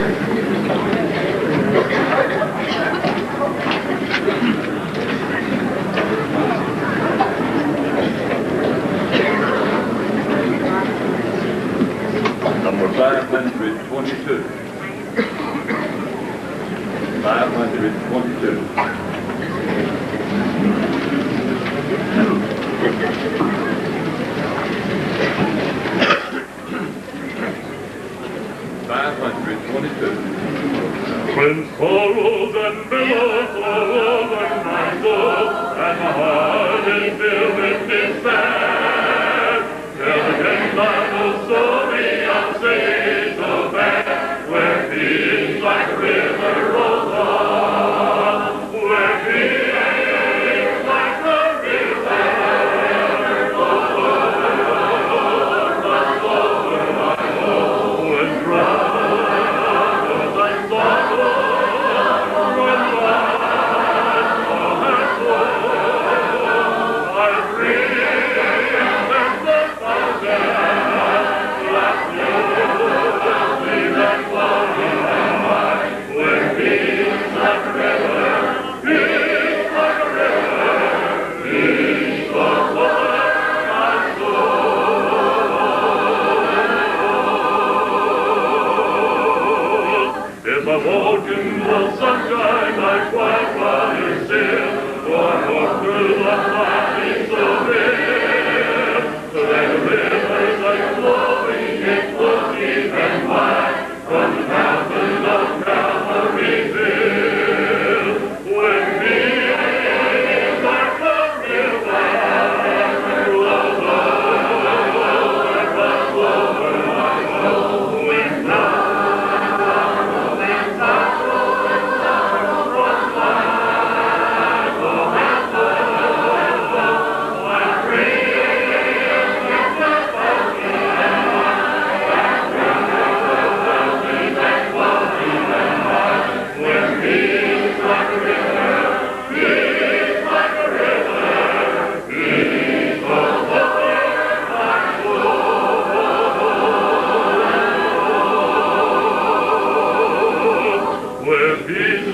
Number 522. 522. 522. When sorrows and billows flow over my soul, and my heart is filled with despair, till again I will sorry of city so bad, where peace like a river rolls on, where peace like a river flows over my soul, when troubles and sorrows run wide for my soul, I breathe and the fountain. I walk in the sunshine like wildfire still, or walk through the valley so dim, that the rivers are flowing, it flows deep and wide, from the mountain of Calvary's hill. When peace like a river flows over my soul, when love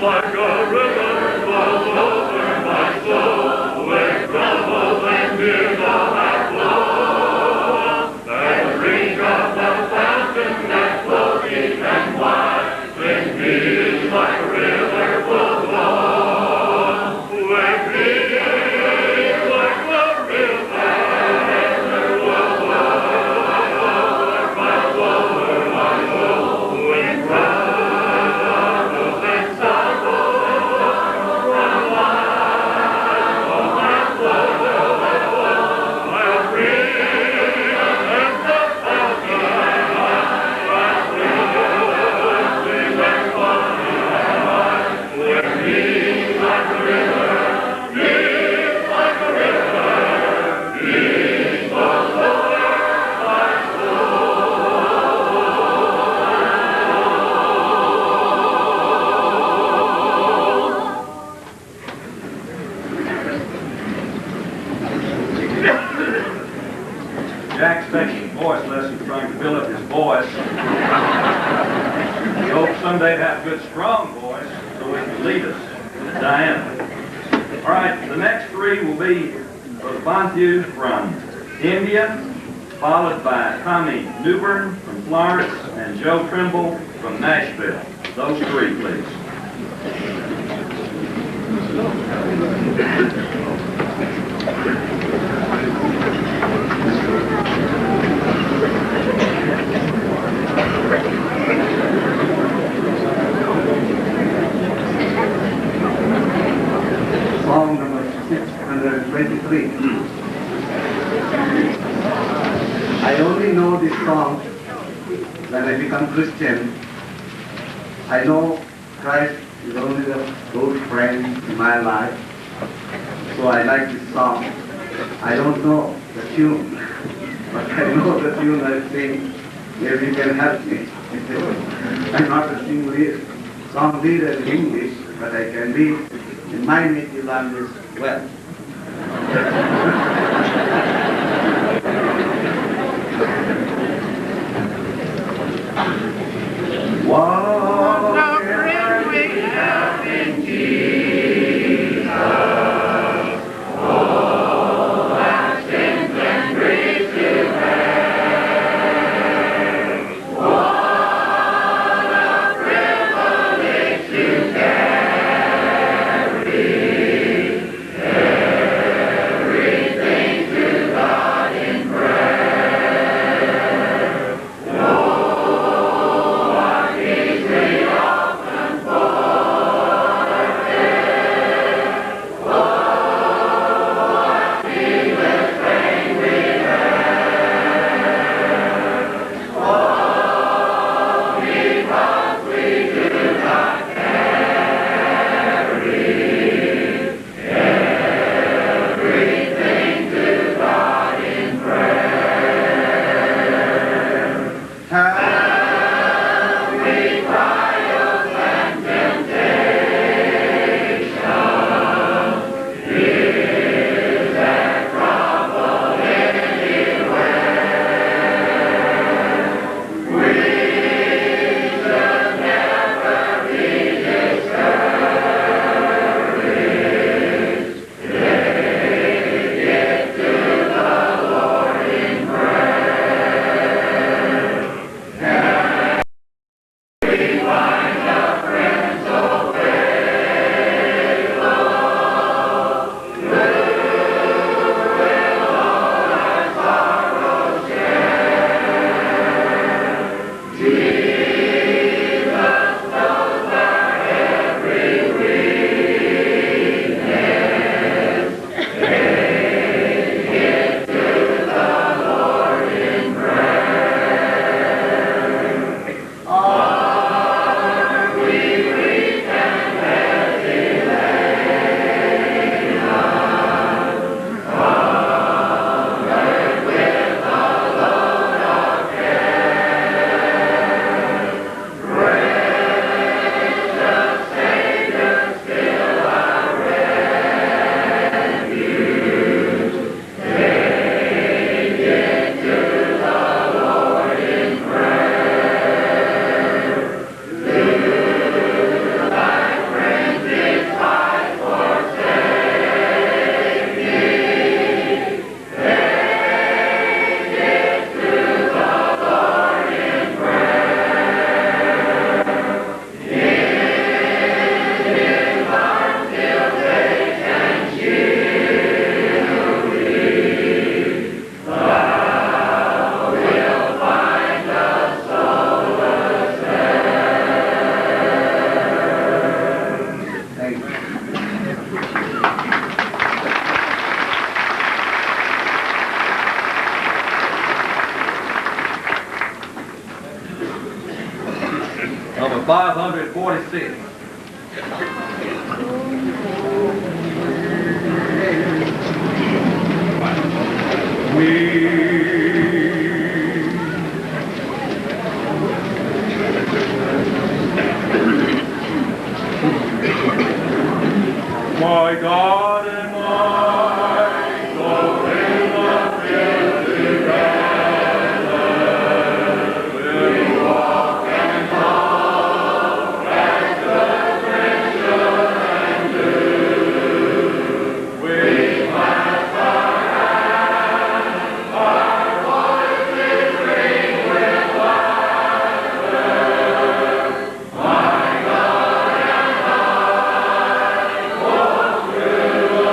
like a river flows over my soul, where troubles and tears all have flown, at the brink of the fountain that flows deep and wide, then peace like a river flows on, where peace like a river flows over my soul, when troubles and Jack's taking voice lessons, trying to build up his voice. He hopes someday to have a good, strong voice so he can lead us to Diana. All right, the next three will be for the Bantu from India, followed by Tommy Newbern from Florence and Joe Trimble from Nashville. Those three, please. Song number 623. I only know this song when I become Christian. I know Christ is only the good friend in my life. So I like this song. I don't know the tune, but I know the tune I sing. Maybe you can help me. I'm not a song leader in English, but I can read in my native language well. Wow. Number 546. My God and my soul in the field together will walk and talk as the Christian do. We clasp our hands, our voices ring with laughter. My God and I walk through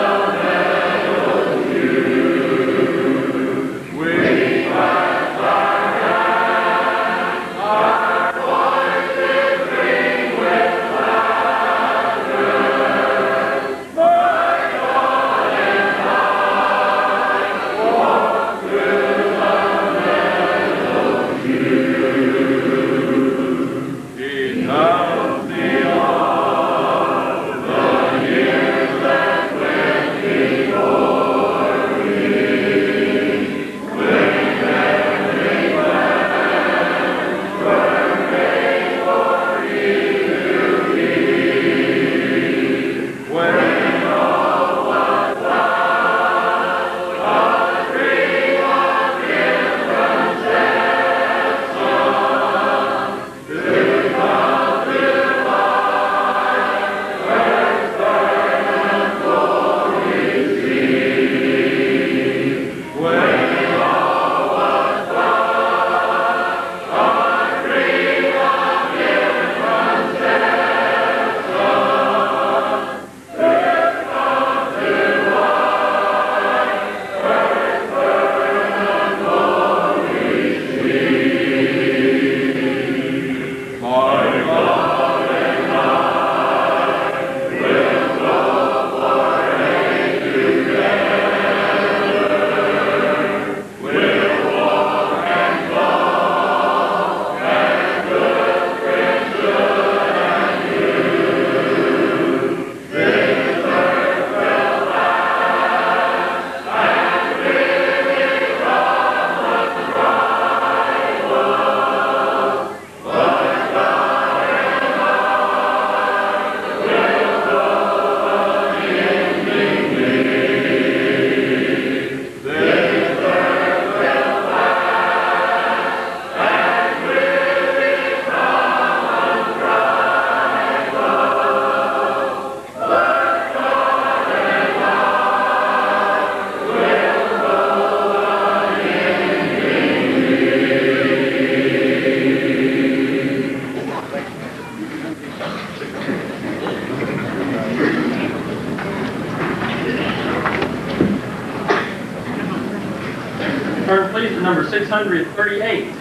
number 638.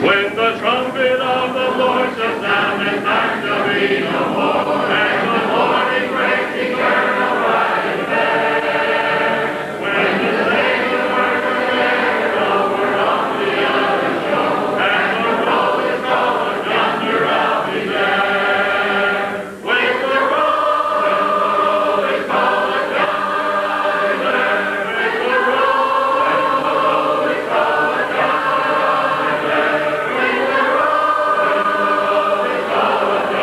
When the trumpet of the Lord shall sound, and time shall be no more, and the morning breaks eternal light there. When the Savior workers there over on the other shore, and the roll is called yonder, I'll be there. When the roll is called yonder, I'll be there. When the roll is called yonder, I'll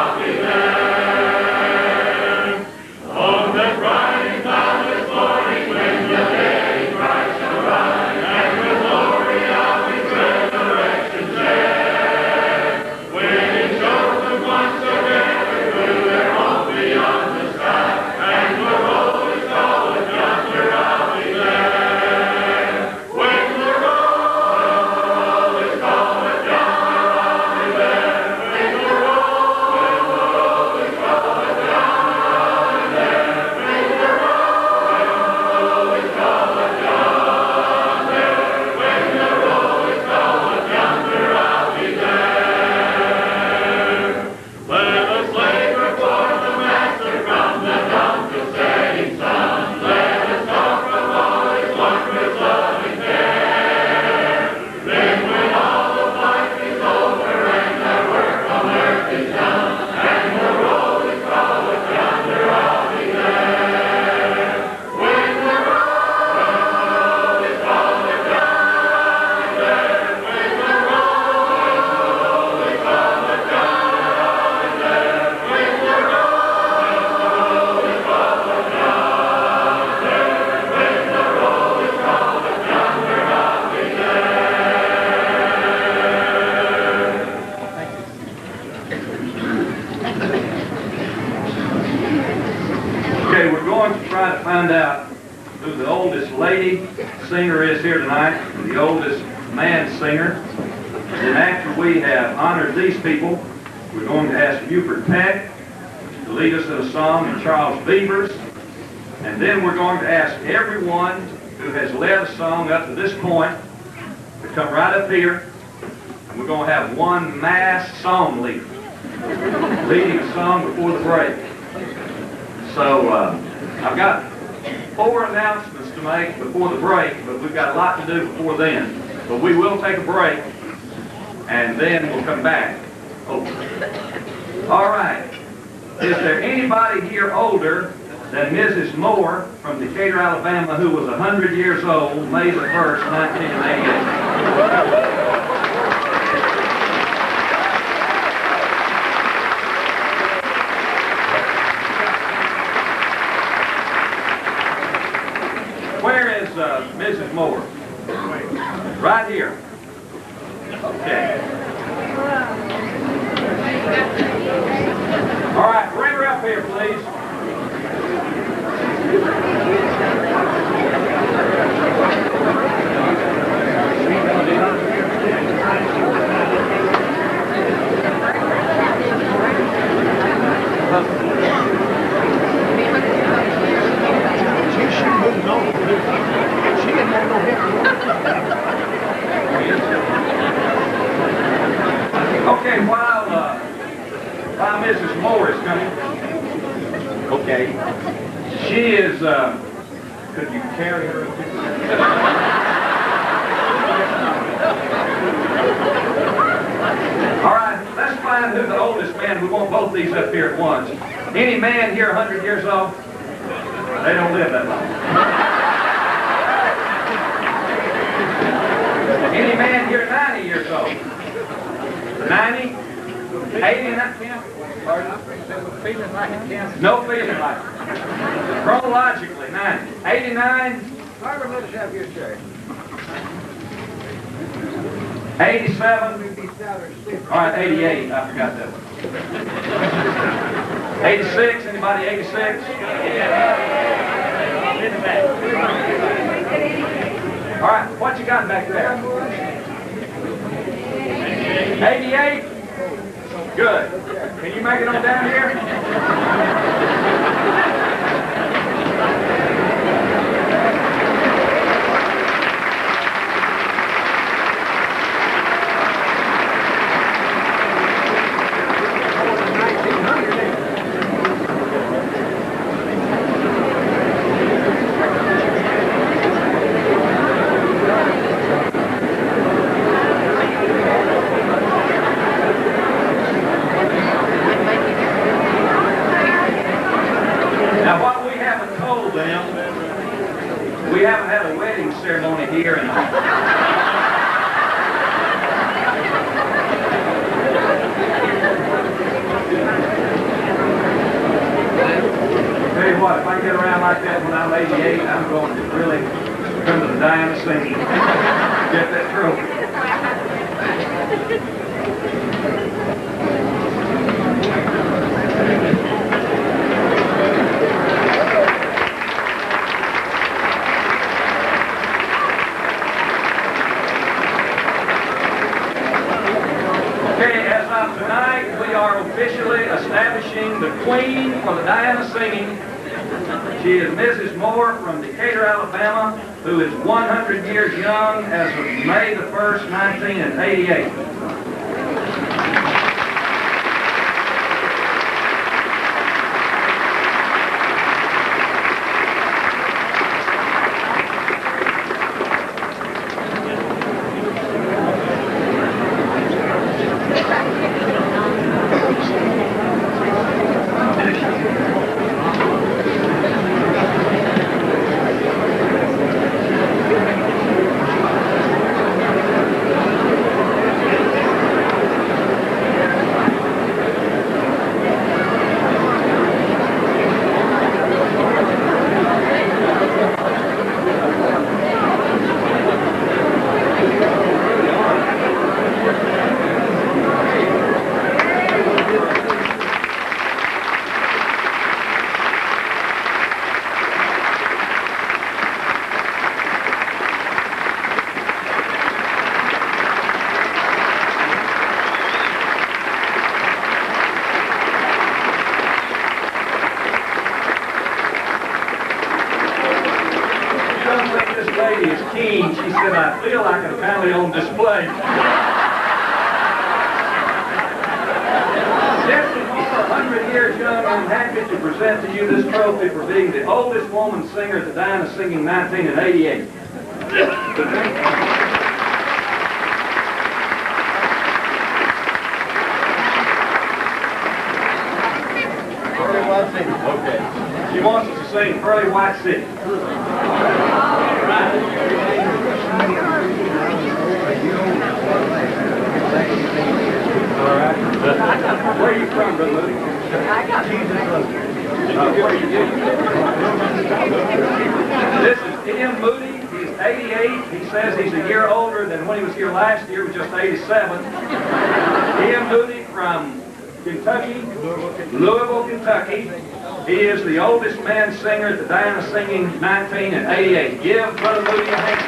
be there. Okay, we're going to try to find out who the oldest lady singer is here tonight, and the oldest man singer. Then after we have honored these people, we're going to ask Buford Peck to lead us in a song, and Charles Beavers. And then we're going to ask everyone who has led a song up to this point to come right up here. And we're going to have one mass song leader leading a song before the break. So I've got 4 announcements to make before the break, but we've got a lot to do before then. But we will take a break, and then we'll come back. Oh. All right. Is there anybody here older than Mrs. Moore from Decatur, Alabama, who was 100 years old, May the 1st, 1988? Mrs. Moore. Right here. Okay. All right, bring her up here, please. Okay, while Mrs. Moore is coming, okay, she is, could you carry her? All right, let's find who the oldest man. We want both these up here at once. Any man here 100 years old? They don't live that long. Any man here 90 years old? 90? 89? Feeling like it counts. No feeling like it. Chronologically, 90. 89? Margaret, let us have your chair. 87? We'd be south or stiff. All right, 88. I forgot that one. 86, anybody 86? All right, what you got back there? 88? Good. Can you make it on down here? We haven't had a wedding ceremony here in tell you what, if I get around like that when I'm 88, I'm going to really come to the Diana singing. Get that trophy. Tonight we are officially establishing the Queen for the Diana singing. She is Mrs. Moore from Decatur, Alabama, who is 100 years young as of May the 1st, 1988. Is keen. She said, I feel like I'm finally on display. Just before 100 years young, I'm happy to present to you this trophy for being the oldest woman singer at the Diana Singing 1988. Okay. She wants us to sing Pearly White City. All right. Where are you from, Brother Moody? Where are you This is Ian Moody. He's 88. He says he's a year older than when he was here last year, was just 87. Ian Moody from Kentucky, Louisville, Kentucky. He is the oldest man singer at the Diana Singing 1988. Give Brother Moody a hand.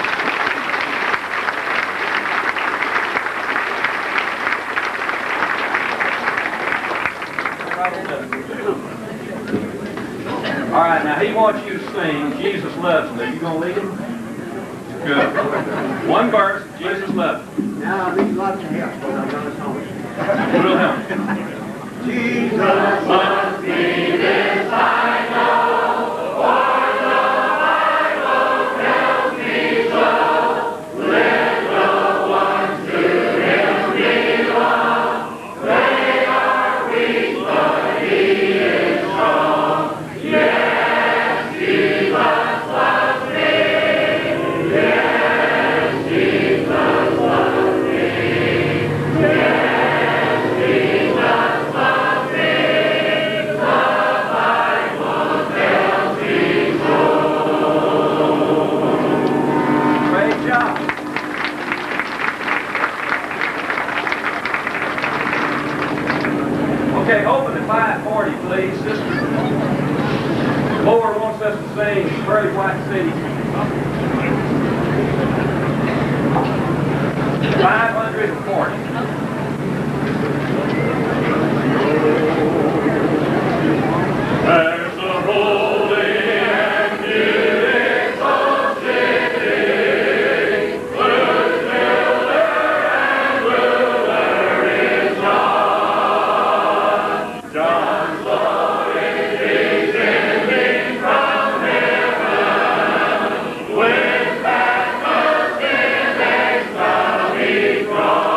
All right, now he wants you to sing Jesus Loves Me. You going to lead him? Good. One verse, Jesus Loves Me. Now I need lots of help when I'm going home. We'll help. Jesus loves me, this I know, for the Bible tells me so. Little ones to Him belong. They are weak, but He is strong. Yes, Jesus loves me. Yes, Jesus loves me. Yes, Jesus loves me. The Bible 540. There's a holy and beautiful city, whose builder and ruler is John. John's glory is descending from heaven, with baptism in his cloudy throne.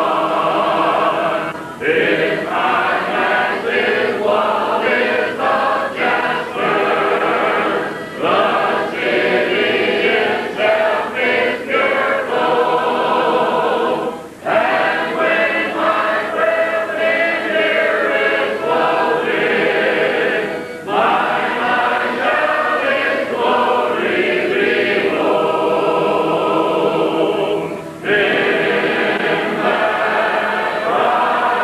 His eye as his wall is of jasper, the city itself is pure gold, and when light within here is woven, my eyes shall his glory behold. In that bright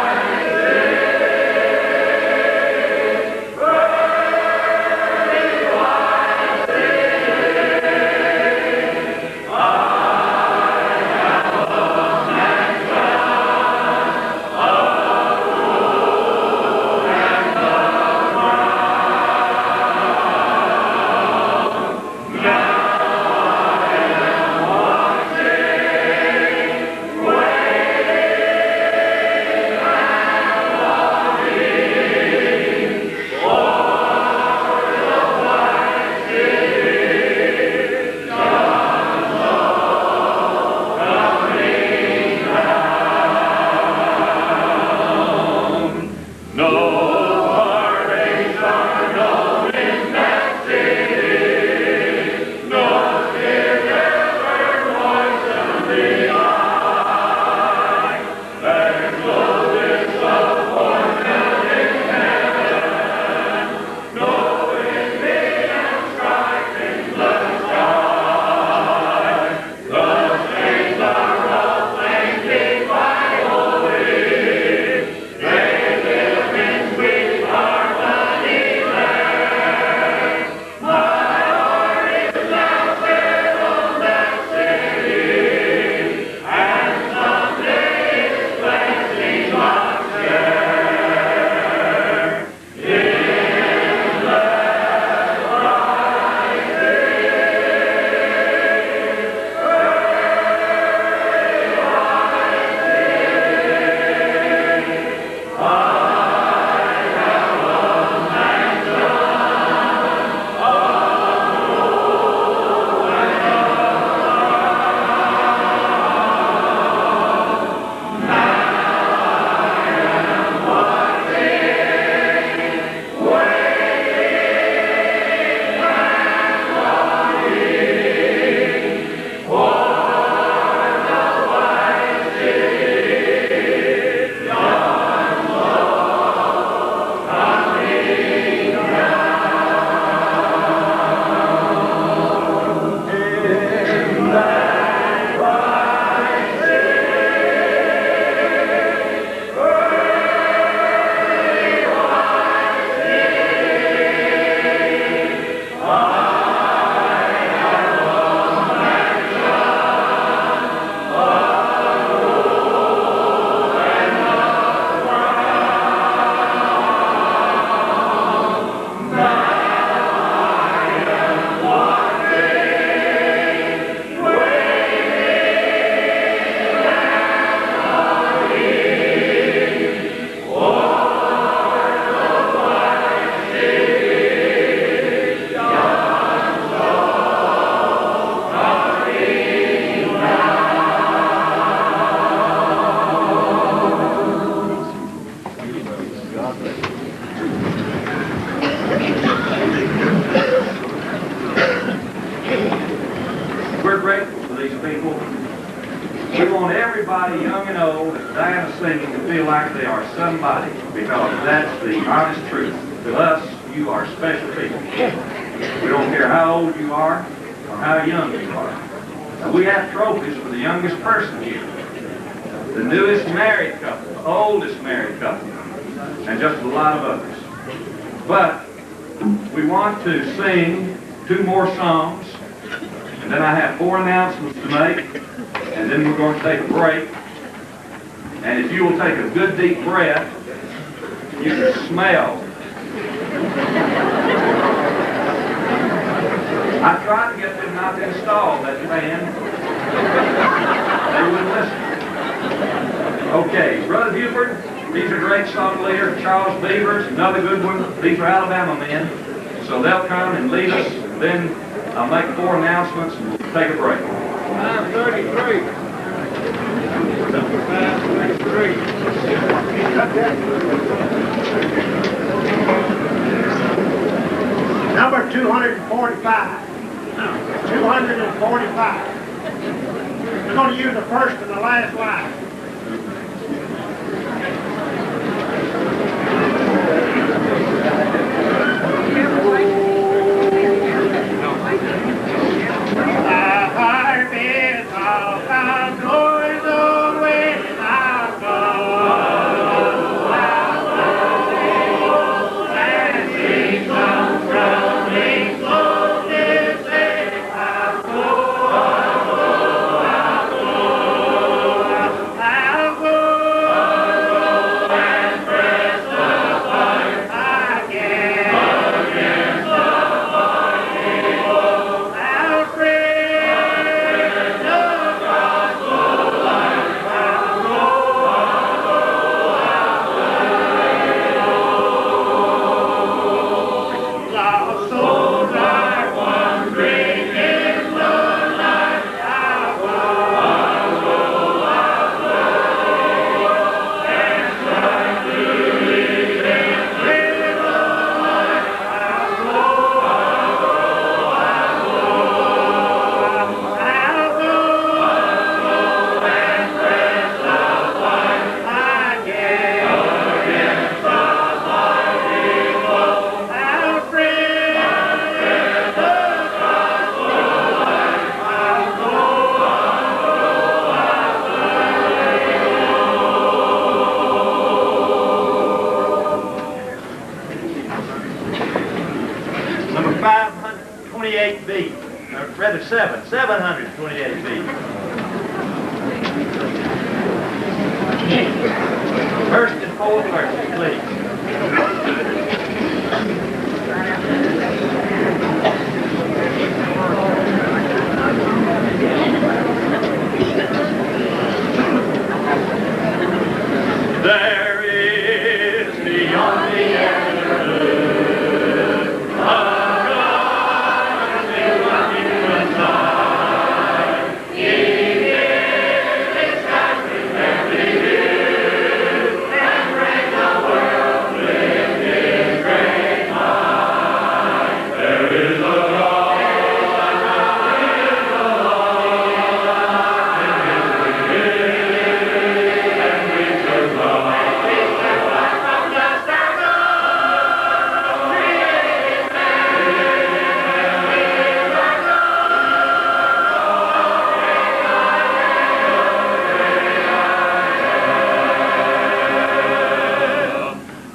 No heartaches are known in that city, no tears ever moisten the eye. There's no disappointment in heaven, no envy and strife in the sky. The saints are all sanctified holy. They live in sweet harmony there. My heart is now set on that city, and someday its blessings I'll share. In that bright We're grateful for these people. We want everybody, young and old, that's dying of singing, to feel like they are somebody, because that's the honest truth. To us, you are special people. We don't care how old you are or how young you are. Now, we have trophies for the youngest person here, the newest married couple, the oldest married couple, and just a lot of others. But we want to sing two more songs And then I have 4 announcements to make, and then we're going to take a break. And if you will take a good deep breath, you can smell. I tried to get them not to install that fan. They wouldn't listen. Okay, Brother Buford, these are great song leaders. Charles Beavers, another good one. These are Alabama men. So they'll come and lead us. Then I'll make 4 announcements and we'll take a break. 533. Number 533. Number 245. 245. We're going to use the first and the last line. Number 528B, or rather 728B. First and fourth verses, please. There is beyond the interlude a God still on human side. He gives His country every view and brings the world with His great mind. There is a God in the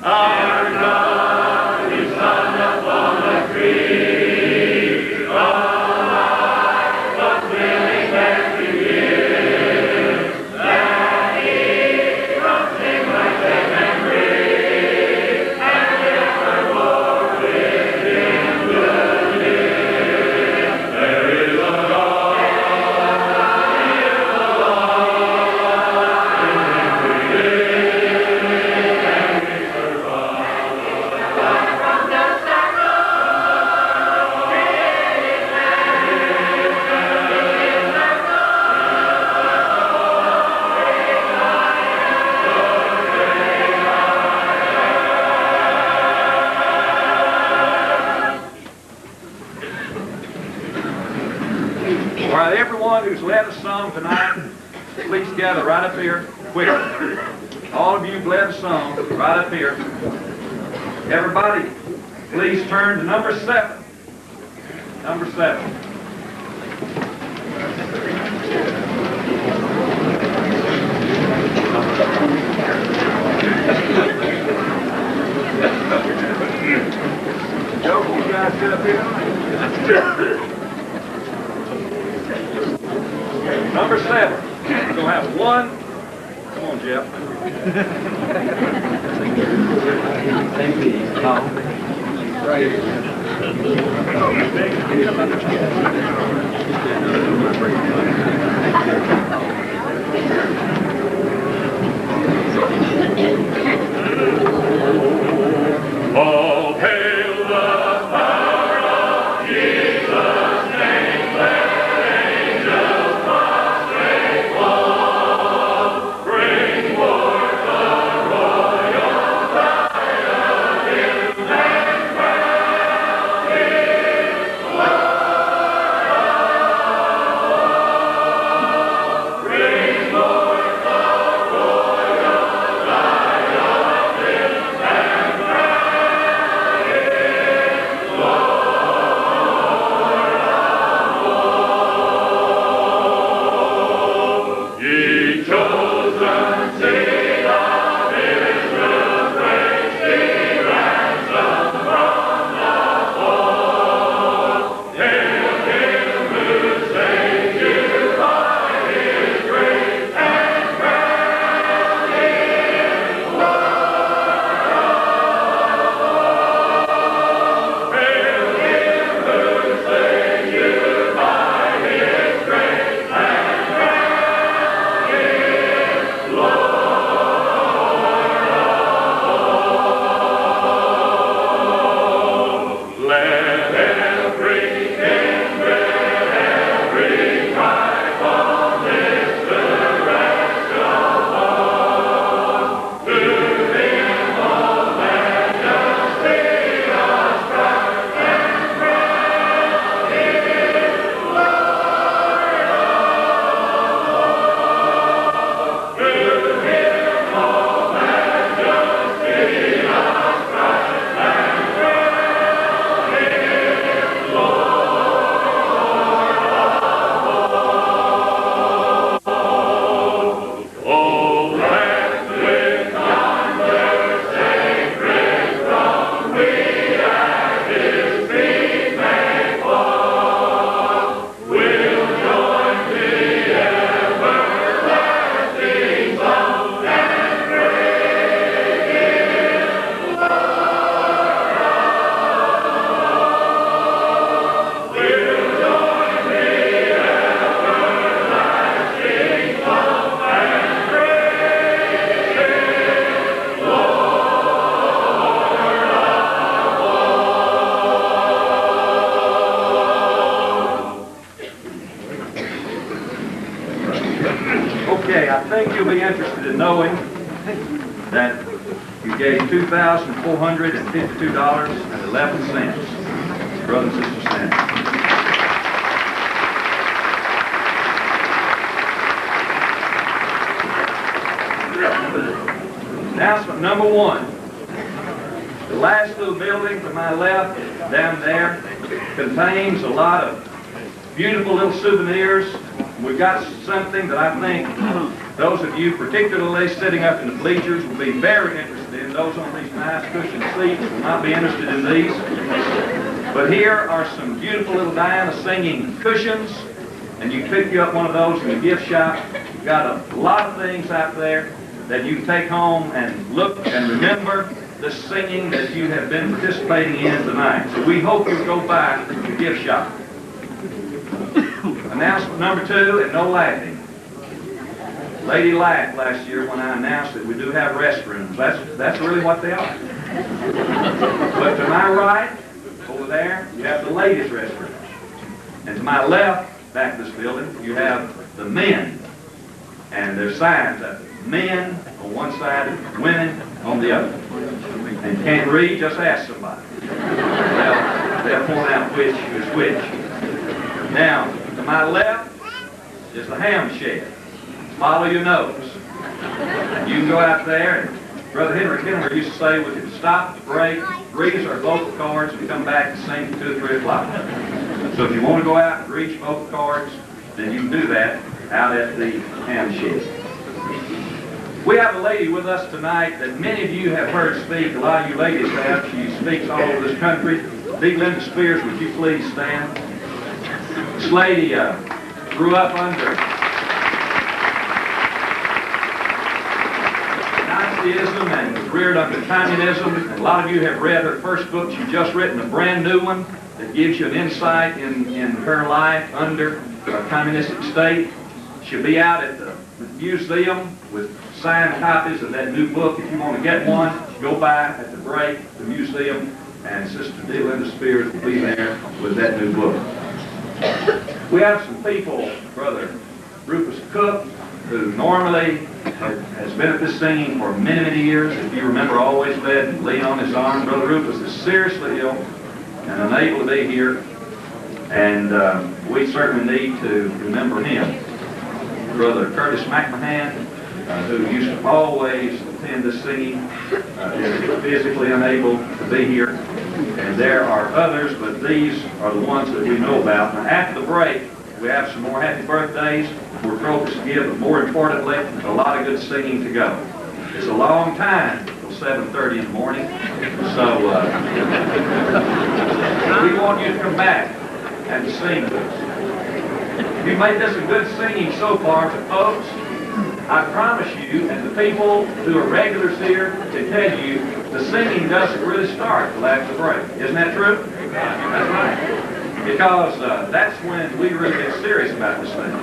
Our God is hung upon the tree, alive but willing that He gives, that He from sin might set them free, and evermore with Him will live. There is a God in the Lord, in Him we live, and we survive. From the circle, created man, All right, everyone who's led a song tonight, please gather right up here, quickly. All of you who've led a song, right up here. Everybody, please turn to number 7. Number 7. Joe, you guys get up here. Number 7. We're going to have one. Come on, Jeff. All hail the power of Jesus' name, let angels prostrate fall. Bring forth the royal diadem and crown His Lord. Bring forth the royal diadem and crown Ye chosen seed of Israel's race, ye ransomed from the fall. Hail Him who saves you by His grace and crown Him Lord of all. Hail Him who saves you by His grace and crown Let every kindred, every tribe on this terrestrial bond, to Him all majesty ascribe and crown Him Lord of all. To Him all majesty ascribe and crown Oh, lands with yonder sacred throne, we at His feet may fall. We'll join the everlasting song and praise Him, Lord of all. We'll join the everlasting song and praise Him, Lord of all. Okay, I think you'll be interested in knowing that you gave $2,452.11. Brothers and sisters, stand. Announcement number 1. The last little building to my left, down there, contains a lot of beautiful little souvenirs. We've got something that I think those of you, particularly sitting up in the bleachers, will be very interested in. Those on these nice cushioned seats will not be interested in these. But here are some beautiful little Diana singing cushions, and you can pick you up one of those in the gift shop. We've got a lot of things out there that you can take home and look and remember the singing that you have been participating in tonight. So we hope you'll go by the gift shop. Announcement number 2, and no laughing. Lady laughed last year when I announced that we do have restrooms. That's really what they are. But to my right, over there, you have the ladies' restrooms. And to my left, back of this building, you have the men. And there's signs up there. Men on one side and women on the other. And can't read, just ask somebody. They'll point out which is which. Now, to my left is the ham shed. Follow your nose. And you can go out there, and Brother Henry Kenner used to say we could stop, break, reach our vocal cards, and come back and sing till 2 or 3 o'clock. So if you want to go out and reach vocal cards, then you can do that out at the ham shed. We have a lady with us tonight that many of you have heard speak. A lot of you ladies have. She speaks all over this country. Big Linda Spears, would you please stand? This lady grew up under atheism and was reared under communism. And a lot of you have read her first book. She's just written a brand new one that gives you an insight in her life under a communistic state. She'll be out at the museum with signed copies of that new book. If you want to get one, go by at the break, the museum, and Sister Delinda Spears will be there with that new book. We have some people, Brother Rufus Cook, who normally has been at this singing for many, many years. If you remember, always led and lean on his arm. Brother Rufus is seriously ill and unable to be here, and we certainly need to remember him. Brother Curtis McMahon, who used to always attend this singing, is physically unable to be here. And there are others, but these are the ones that we know about. Now, after the break, we have some more happy birthdays, more trophies to give, but more importantly, a lot of good singing to go. It's a long time till 7:30 in the morning, so we want you to come back and to sing with us. You've made this a good singing so far, but folks, I promise you, and the people who are regulars here can tell you, the singing doesn't really start till after the break. Isn't that true? That's right. Because that's when we really get serious about this thing.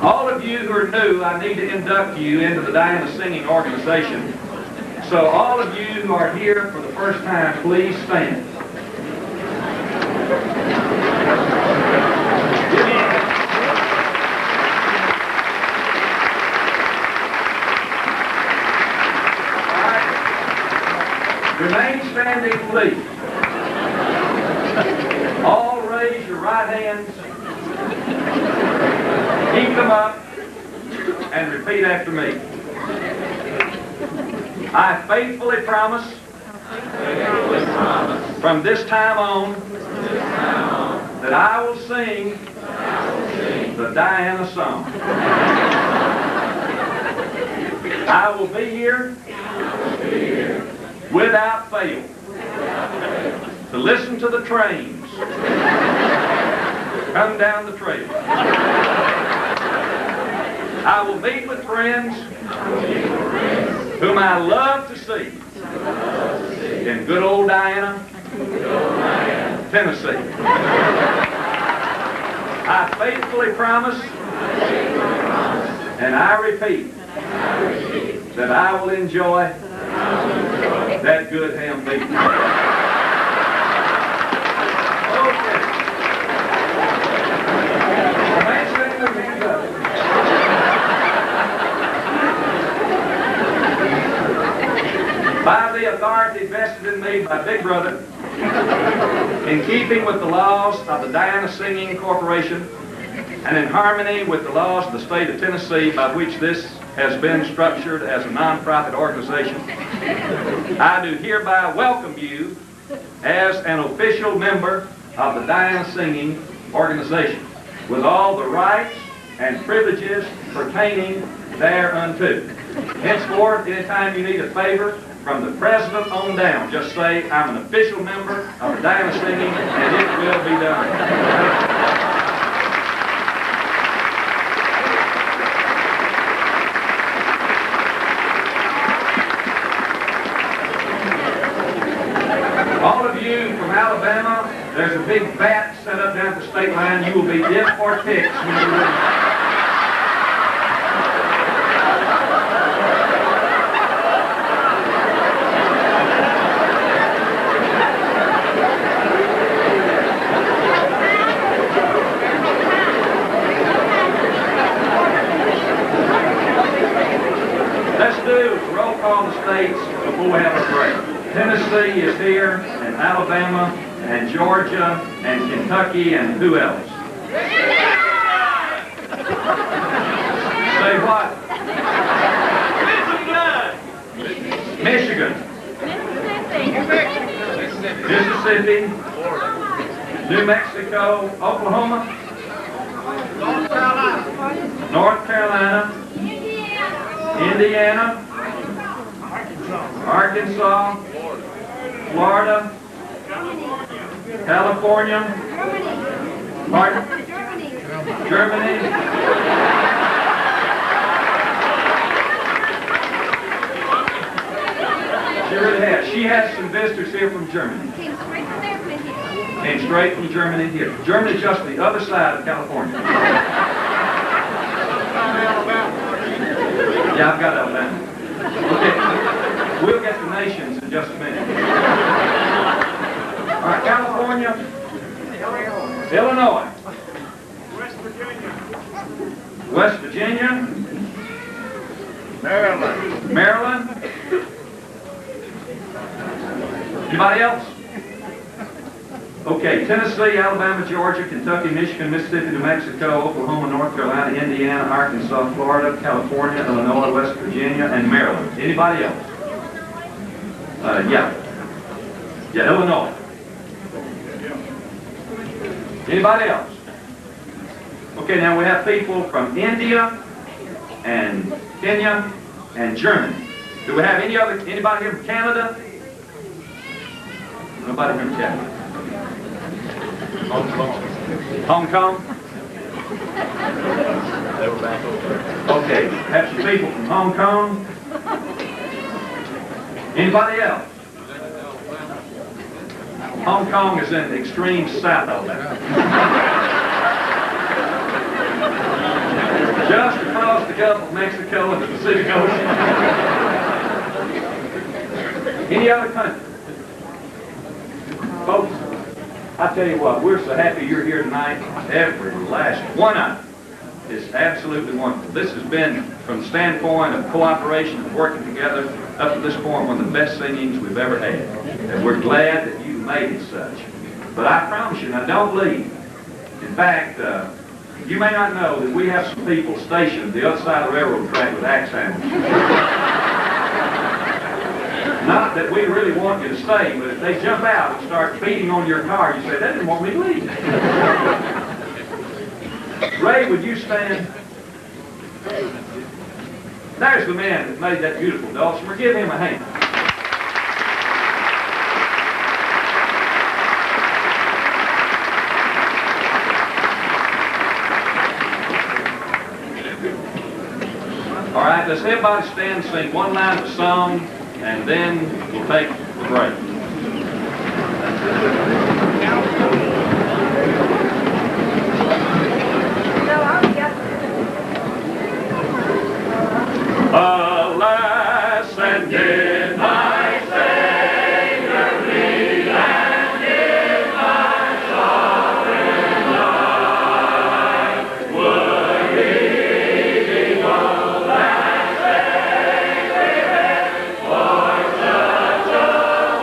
All of you who are new, I need to induct you into the Diana Singing Organization. So all of you who are here for the first time, please stand. Remain standing, please. All raise your right hands. Keep them up and repeat after me. I faithfully promise from this time on that I will sing the Diana song. I will be here without fail to listen to the trains come down the trail. I will meet with friends whom I love to see in good old Diana, Tennessee. I faithfully promise and I repeat that I will enjoy that good ham beef. Okay. By the authority vested in me by Big Brother, in keeping with the laws of the Diana Singing Corporation, and in harmony with the laws of the state of Tennessee by which this has been structured as a non-profit organization, I do hereby welcome you as an official member of the Diana Singing Organization with all the rights and privileges pertaining thereunto. Henceforth, anytime you need a favor from the president on down, just say, I'm an official member of the Diana Singing, and it will be done. All of you from Alabama, there's a big bat set up down at the state line. You will be dipped for ticks when you're ready. Let's do a roll call of the states before we have a break. Tennessee is here, and Alabama, and Georgia, and Kentucky, and who else? Say what? Michigan. Mississippi. New Mexico. Oklahoma. North Carolina. Indiana. Arkansas. Florida. California. Pardon? Germany. she has some visitors here from Germany. Came straight from there to here. Came straight from Germany here. Germany is just the other side of California. Yeah, I've got Alabama. Okay. We'll get the nations in just a minute. All right, California, Illinois, West Virginia, Maryland. Anybody else? Okay, Tennessee, Alabama, Georgia, Kentucky, Michigan, Mississippi, New Mexico, Oklahoma, North Carolina, Indiana, Arkansas, Florida, California, Illinois, West Virginia, and Maryland. Anybody else? Yeah, Illinois. Anybody else? Okay, now we have people from India and Kenya and Germany. Do we have anybody here from Canada? Nobody from Canada. Hong Kong? They were back over there. Okay, have some people from Hong Kong. Anybody else? Hong Kong is in the extreme south of that. Just across the Gulf of Mexico and the Pacific Ocean. Any other country? Folks, I tell you what, we're so happy you're here tonight. Every last one of them is absolutely wonderful. This has been, from the standpoint of cooperation and working together, up to this point, one of the best singings we've ever had. And we're glad that you made it such. But I promise you, now don't leave. In fact, you may not know that we have some people stationed the other side of the railroad track with axe hammers. Not that we really want you to stay, but if they jump out and start beating on your car, you say, they didn't want me to leave. Ray, would you stand? There's the man that made that beautiful dulcimer. Give him a hand. All right, let's everybody stand and sing one line of the song, and then we'll take the break. Alas, and did my Savior bleed, and did my sovereign die? Would he go that sacred for such a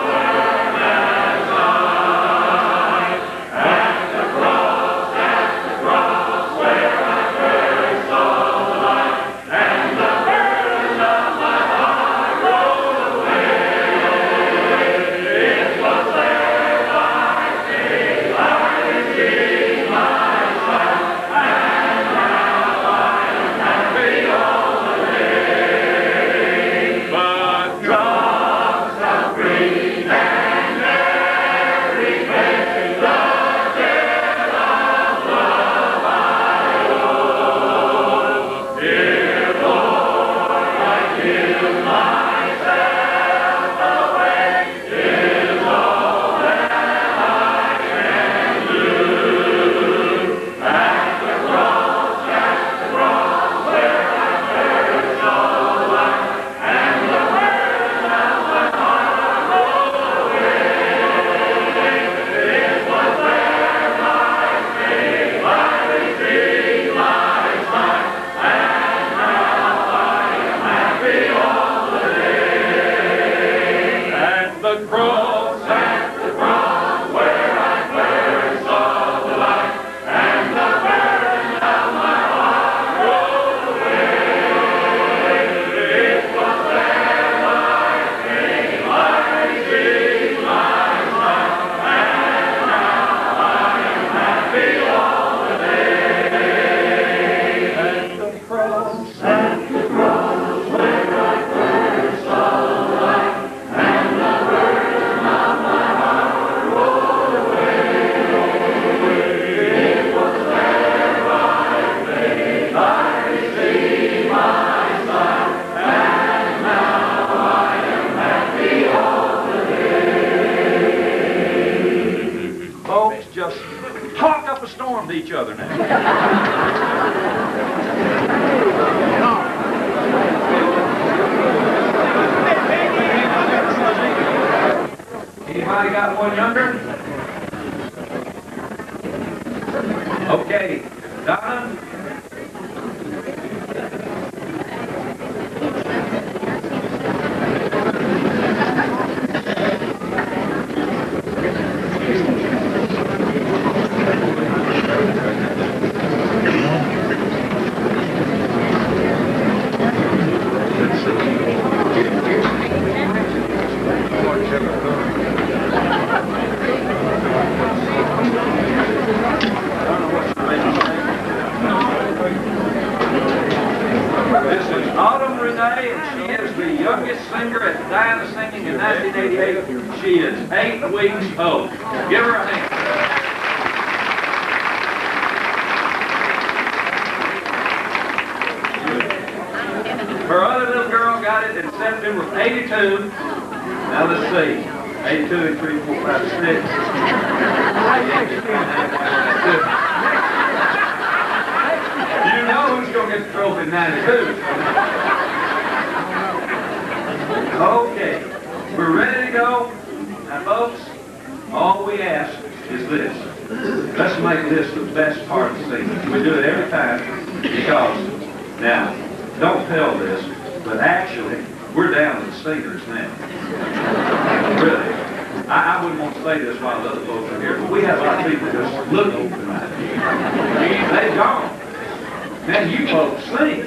worm as I? Someone younger? Okay, Donna? This is Autumn Renee, and she is the youngest singer at Diana Singing in 1988. She is 8 weeks old. Give her a hand. Her other little girl got it in September of 82. Now let's see. 82 and 3, 4, 5, 6. You know who's going to get the trophy in 92. Okay, we're ready to go. Now, folks, all we ask is this. Let's make this the best part of the scene. We do it every time because, now, don't tell this, but actually, we're down to the singers now. Really. I wouldn't want to say this while the other folks are here, but we have a lot of people just looking tonight. They've gone. Now you folks sing.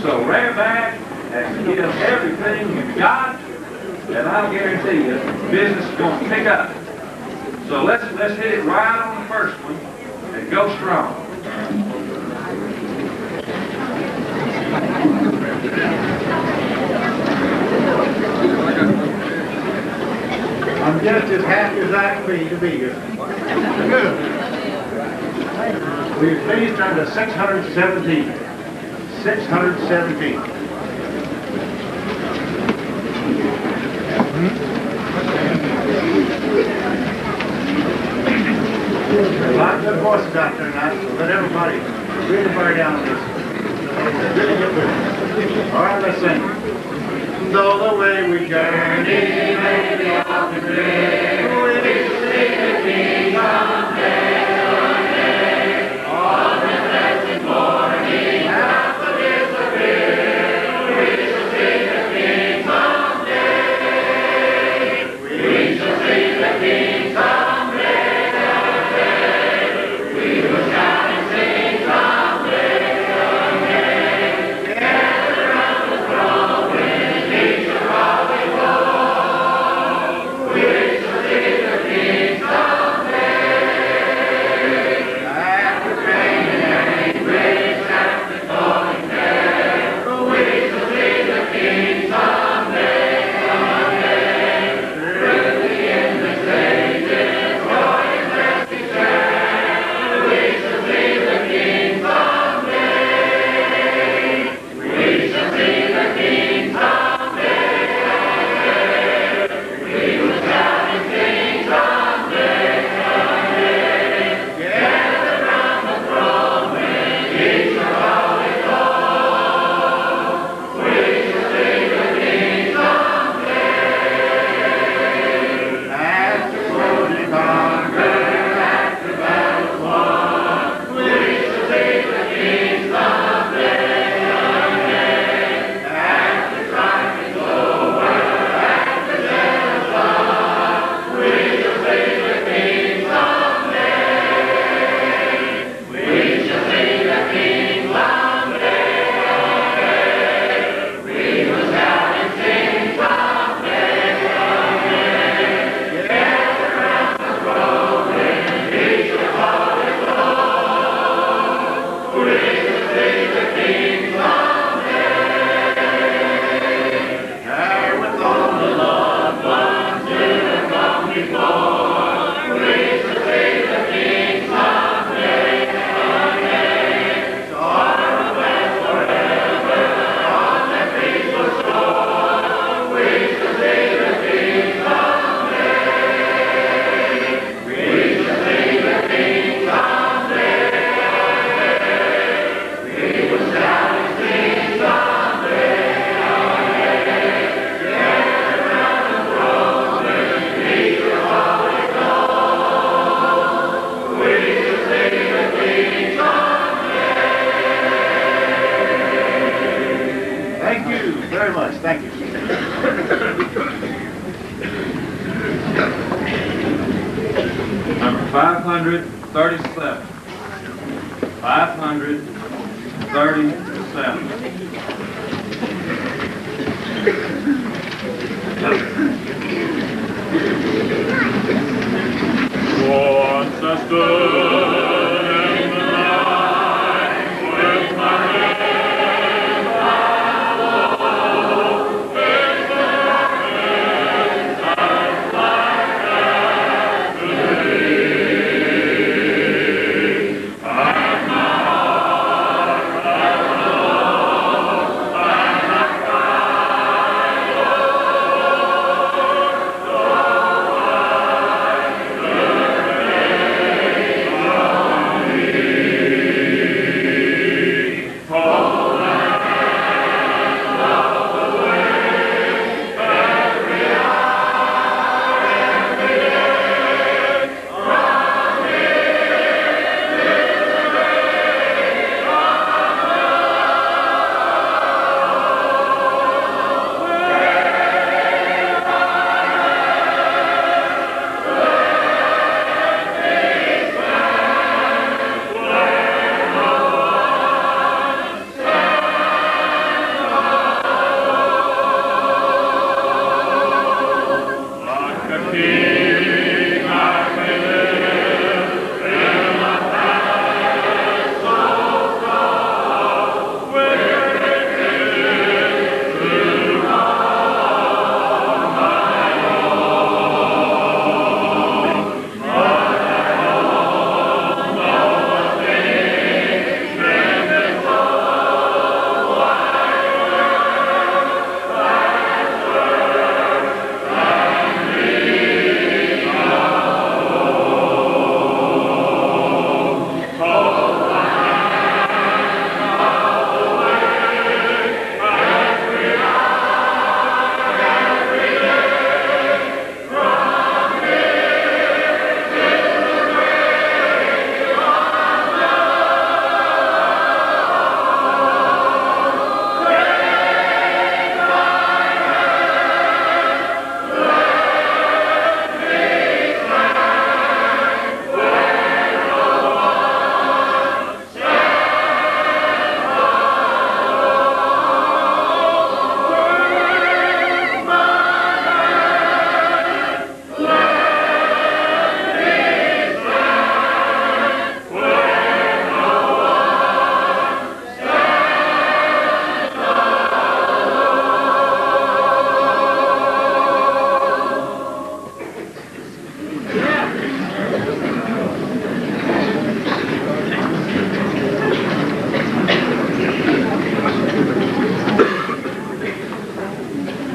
So rear back and give everything you've got, and I'll guarantee you, business is going to pick up. So let's hit it right on the first one and go strong. I'm just as happy as I can be to be here. Good. We've finished under 617. 617. There's a lot of good voices out there tonight, so let everybody really bear down on this. Really get with it. All right, let's sing. Though the way we journey may be often gray, we shall see the King someday. All the blessed morning after disappear, we shall see the King someday. We shall see the King someday, someday. We will shout and sing someday, someday. Gather around the throne when He shall always go. We shall see the King someday. After training and grace, after going there, we shall see the King someday, someday. Through the endless ages, joy and blessing share, we shall see the King someday. We shall see the King someday, someday. We will shout and sing someday, someday. Gather round the throne when He shall always go. We shall see the King someday. After soldiers conquered, after battles won, we shall see the King someday, someday. After strife is over, after death is gone, we shall see the King someday. We shall see the King someday, someday. We will shout and sing someday, someday. Gather round the throne when He shall always go. We shall see the King someday. There with all the loved ones who have gone before, we shall see the King someday, someday. Sorrow past forever on that peaceful shore, we shall see the King someday. We shall see the King someday, someday. We will shout 537. 537. Once I stood in the night with my head high in the heavens of my Attendee, and my heart had known, and I cried, like a king I may live in a palace so tall, with riches to call my own. But I don't know a thing in this whole wide world that's worth than me alone. So I hang all the way every hour, every day, from here till the break of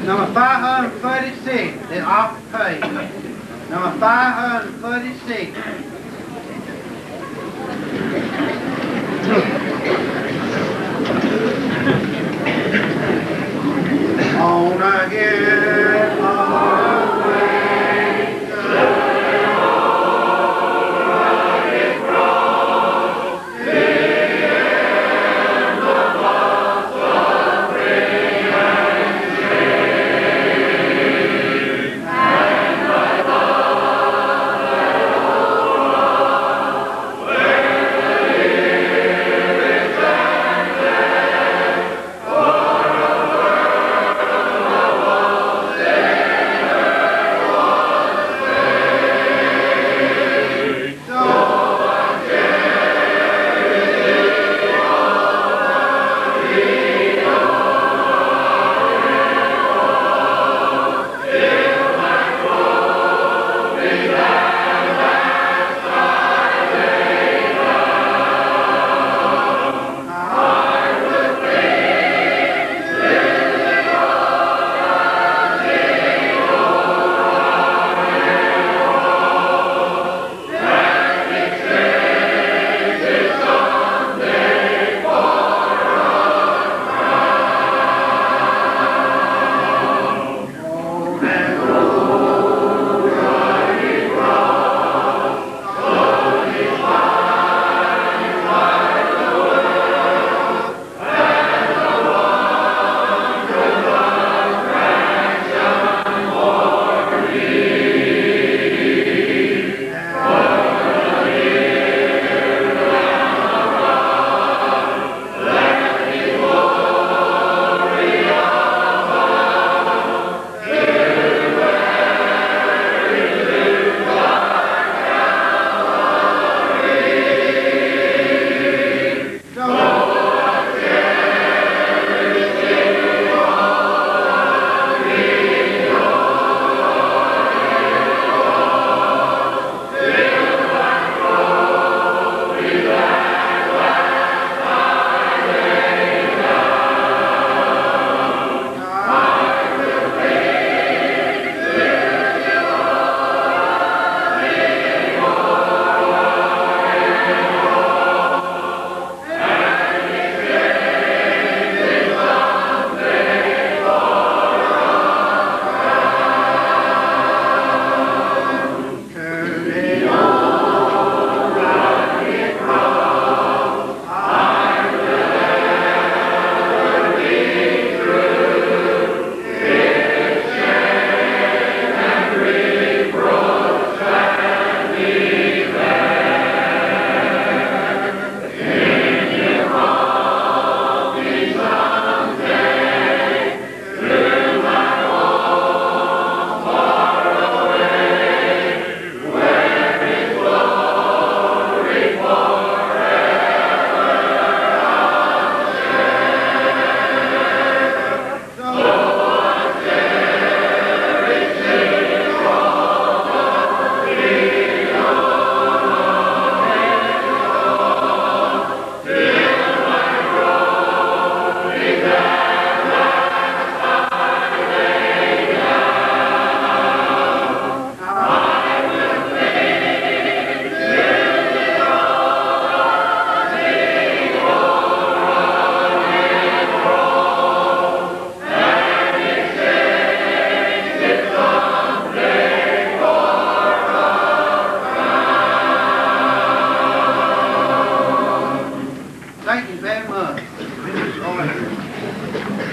Number 536, the off page. Number 536. On again, on away, to the old rugged cross, the end of lost suffering and shame, and the love that was where the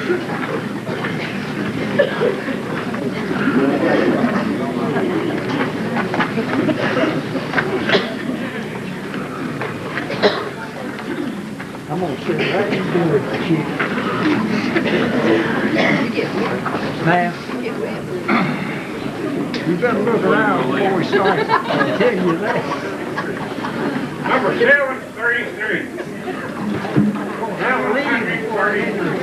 I'm gonna sit right in the chief. Ma'am? You better look around before we start. I tell you that. Number 733. Now leave before it enters.